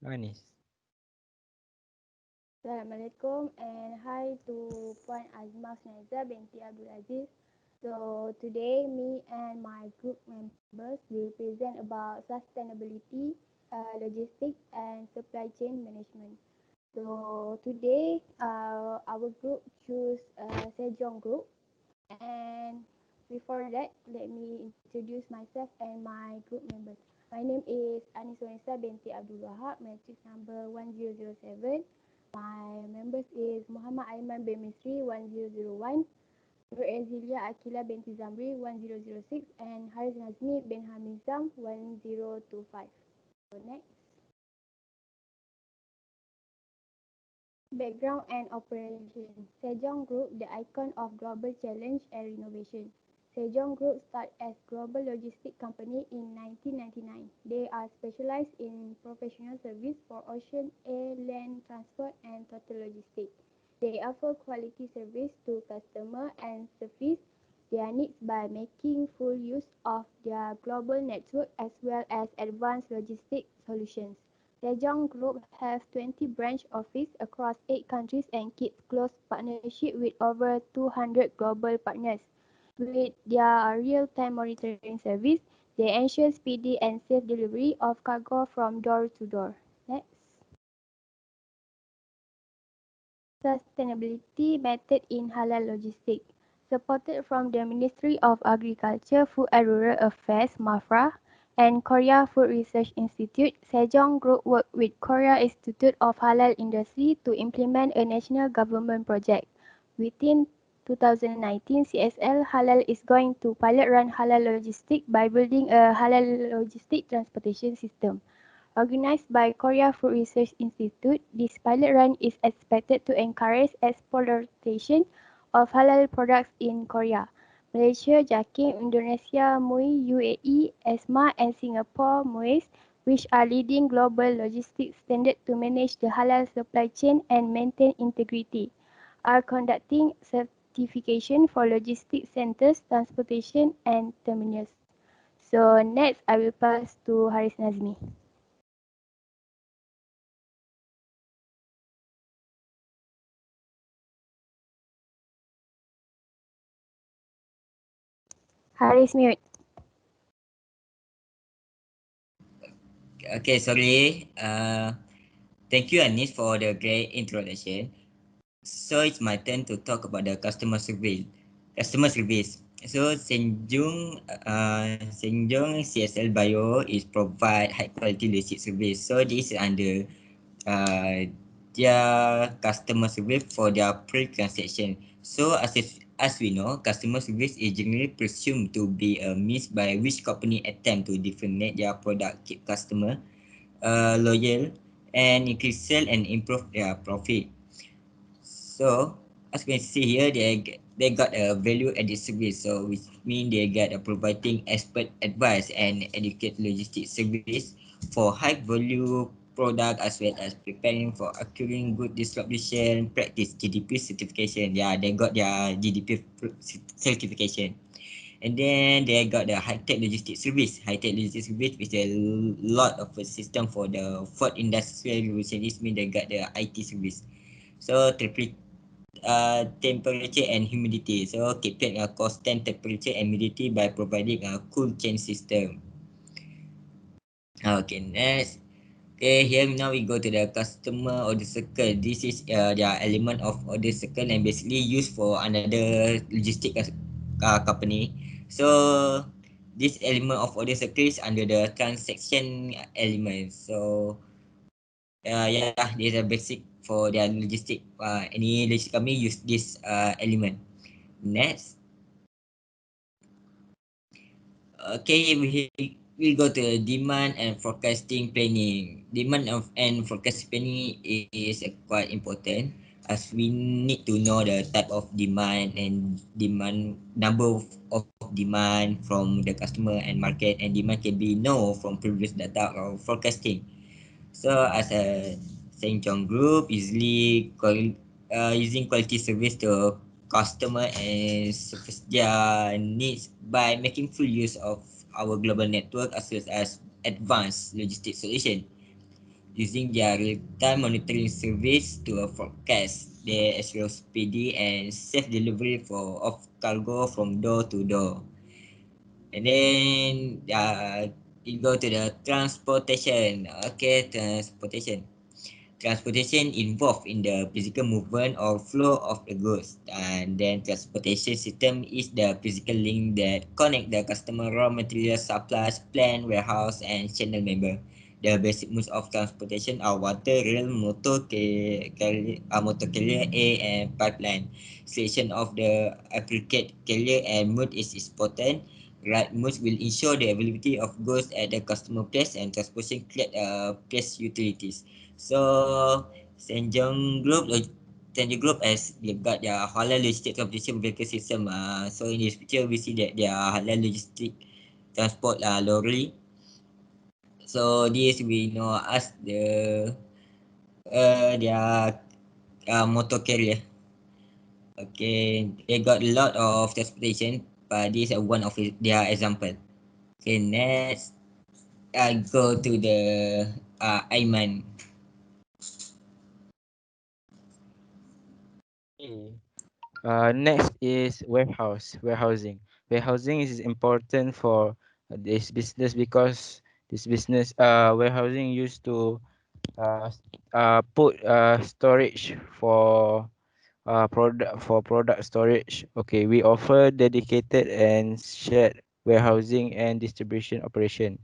Anis. Assalamualaikum and hi to Puan Azma Snaiza binti Abdul Aziz. So today me and my group members will present about sustainability, logistics and supply chain management. So today our group choose Sejong Group, and before that let me introduce myself and my group members. My name is Anis Wanisa binti Abdul Wahab, matrix number 1007. My members is Muhammad Aiman bin Misri 1001, Nur Azilia Akila binti Zamri 1006, and Haris Nazmi bin Hamizam 1025. So next. Background and operation. Sejong Group, the icon of global challenge and innovation. Sejong Group started as global logistics company in 1999. They are specialized in professional service for ocean, air, land transport and total logistics. They offer quality service to customer and service their needs by making full use of their global network as well as advanced logistic solutions. Sejong Group have 20 branch offices across 8 countries and keeps close partnership with over 200 global partners. With their real-time monitoring service, they ensure speedy and safe delivery of cargo from door to door. Next. Sustainability method in halal logistics. Supported from the Ministry of Agriculture, Food and Rural Affairs (MAFRA) and Korea Food Research Institute, Sejong Group worked with Korea Institute of Halal Industry to implement a national government project. Within 2019, CSL Halal is going to pilot run halal logistics by building a halal logistic transportation system. Organized by Korea Food Research Institute, this pilot run is expected to encourage exportation of halal products in Korea, Malaysia, JAKIM, Indonesia, MUI, UAE, ESMA, and Singapore MUIS, which are leading global logistics standards to manage the halal supply chain and maintain integrity, are conducting certification for logistics centers, transportation, and terminals. So next, I will pass to Haris Nazmi. Haris mute. Okay, sorry. Thank you, Anis, for the great introduction. So it's my turn to talk about the customer service. Customer service. So Senjong CSL Bio is provide high quality logistic service. So this is under uh, their customer service for their pre-transaction. So as we know, customer service is generally presumed to be a means by which company attempt to differentiate their product, keep customer loyal, and increase sale and improve their profit. So as you can see here, they got a value added service. So which mean they got a providing expert advice and educate logistics service for high value product as well as preparing for acquiring good distribution practice GDP certification. Yeah, they got their GDP certification. And then they got the high-tech logistics service. High-tech logistics service is a lot of a system for the fourth industrial revolution. This means they got the IT service. So temperature and humidity. So keeping a constant temperature and humidity by providing a cool chain system. Okay, next. Okay, here now we go to the customer order circle. This is their element of order circle and basically used for another logistic company. So this element of order circle is under the transaction element. So yeah, this is a basic for their logistic. Any logistic company use this element. Next, okay, we go to demand and forecasting planning. Demand of and forecasting planning is quite important as we need to know the type of demand and demand number of demand from the customer and market, and demand can be known from previous data or forecasting. So as a Saint John Group, using quality service to customer and service their needs by making full use of our global network as well as advanced logistics solution. using their real-time monitoring service to forecast the actual speedy and safe delivery of cargo from door to door. And then you go to the transportation. Okay, transportation. Transportation involved in the physical movement or flow of the goods. And then transportation system is the physical link that connect the customer raw material supplies, plant, warehouse, and channel member. The basic modes of transportation are water, rail, motor carrier, air, and pipeline. Selection of the appropriate carrier and mode is important. Right modes will ensure the availability of goods at the customer place and transportation create place utilities. So Senjong Group as they've got their halal logistic transportation vehicle system. So in this picture we see that their halal logistic transport lorry. So this we know as their motor carrier. Okay, they got a lot of transportation, but this is one of their example. Okay, next go to the Aiman. Okay. Next is warehousing. Warehousing is important for this business because this business warehousing used to uh, put storage for product storage. Okay, we offer dedicated and shared warehousing and distribution operation.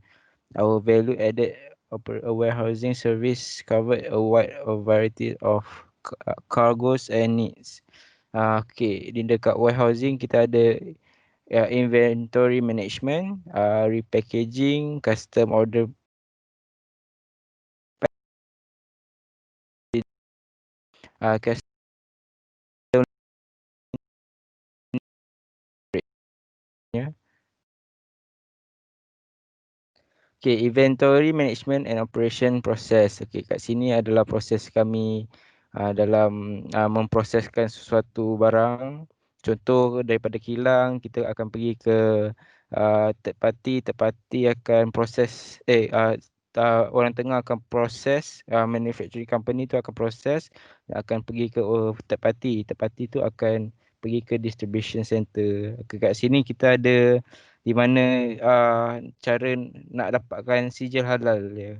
Our value added warehousing service covered a wide variety of cargos and needs. Okay, di dekat warehousing kita ada inventory management, repackaging, custom order, custom. Okay, inventory management and operation process. Okay, kat sini adalah proses kami dalam memproseskan sesuatu barang. Contoh daripada kilang, kita akan pergi ke third party akan proses orang tengah akan proses, manufacturing company tu akan proses, akan pergi ke third party tu akan pergi ke distribution center. Kat sini kita ada di mana cara nak dapatkan sijil halal dia.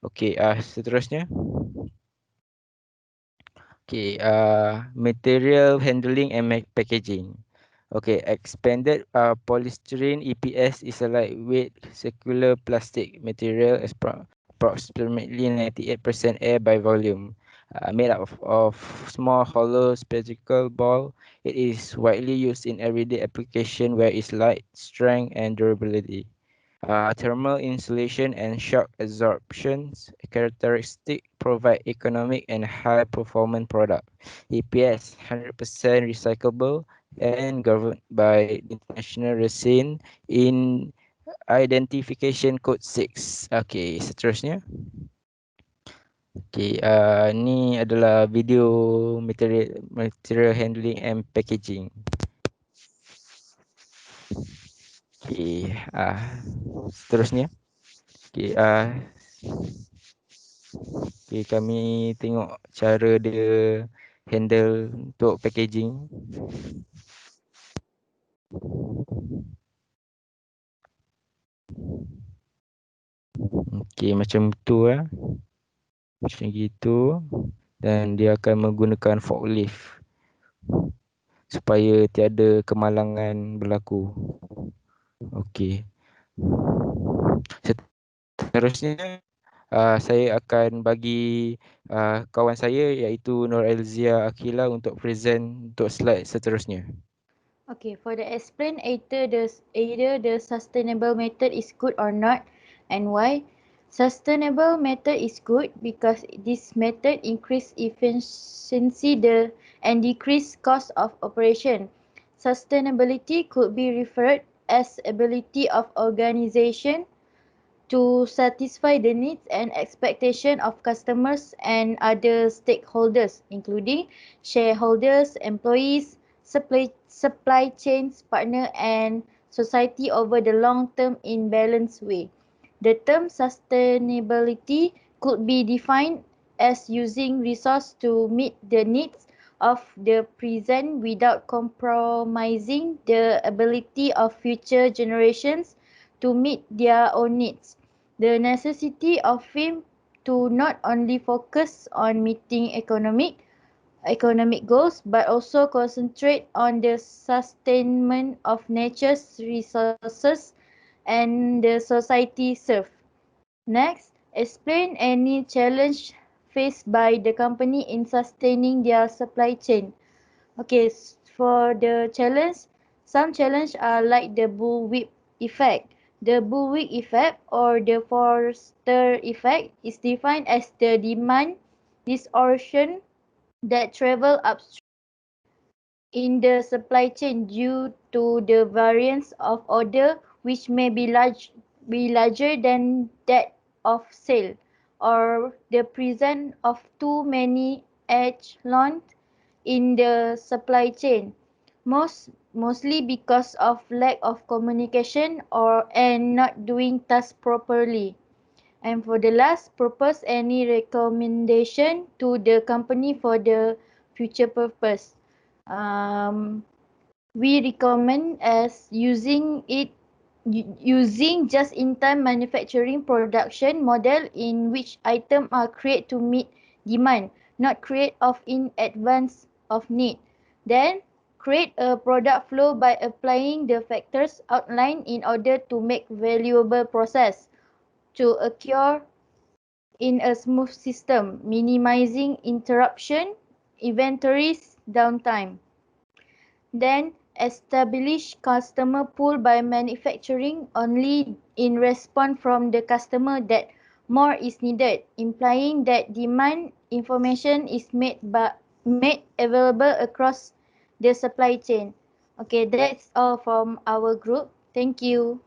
Okey, seterusnya. Okey, material handling and packaging. Okay, expanded polystyrene EPS is a lightweight circular plastic material approximately 98% air by volume. Made up of small hollow spherical ball. It is widely used in everyday application where it's light, strength, and durability. Thermal insulation and shock absorption characteristic provide economic and high performance product. EPS 100% recyclable and governed by International Resin in Identification Code 6. Okay, seterusnya. Okay, ni adalah video material handling and packaging. Okay, seterusnya. Okay, okay, kami tengok cara dia handle untuk packaging. Okay, macam tu macam gitu. Dan dia akan menggunakan forklift supaya tiada kemalangan berlaku. Okey. Seterusnya saya akan bagi kawan saya iaitu Nur Elzia Akila untuk present untuk slide seterusnya. Okay, for the explain either the sustainable method is good or not and why. Sustainable method is good because this method increase efficiency and decrease cost of operation. Sustainability could be referred as ability of organization to satisfy the needs and expectation of customers and other stakeholders, including shareholders, employees, supply chains partner and society over the long term in balanced way. The term sustainability could be defined as using resource to meet the needs of the present without compromising the ability of future generations to meet their own needs. The necessity of film to not only focus on meeting economic goals but also concentrate on the sustainment of nature's resources and the society served. Next, explain any challenge faced by the company in sustaining their supply chain. Okay, for the challenge, some challenge are like the bullwhip effect. The bullwhip effect or the Forster effect is defined as the demand distortion that travel upstream in the supply chain due to the variance of order which may be larger than that of sale, or the presence of too many echelons in the supply chain, mostly because of lack of communication or and not doing tasks properly. And for the last, propose any recommendation to the company for the future purpose. Um, we recommend as using just-in-time manufacturing production model in which items are created to meet demand, not create of in advance of need. Then create a product flow by applying the factors outlined in order to make valuable process to occur in a smooth system, minimizing interruption, inventories, downtime. Then establish customer pool by manufacturing only in response from the customer that more is needed, implying that demand information is made available across the supply chain. Okay, that's all from our group. Thank you.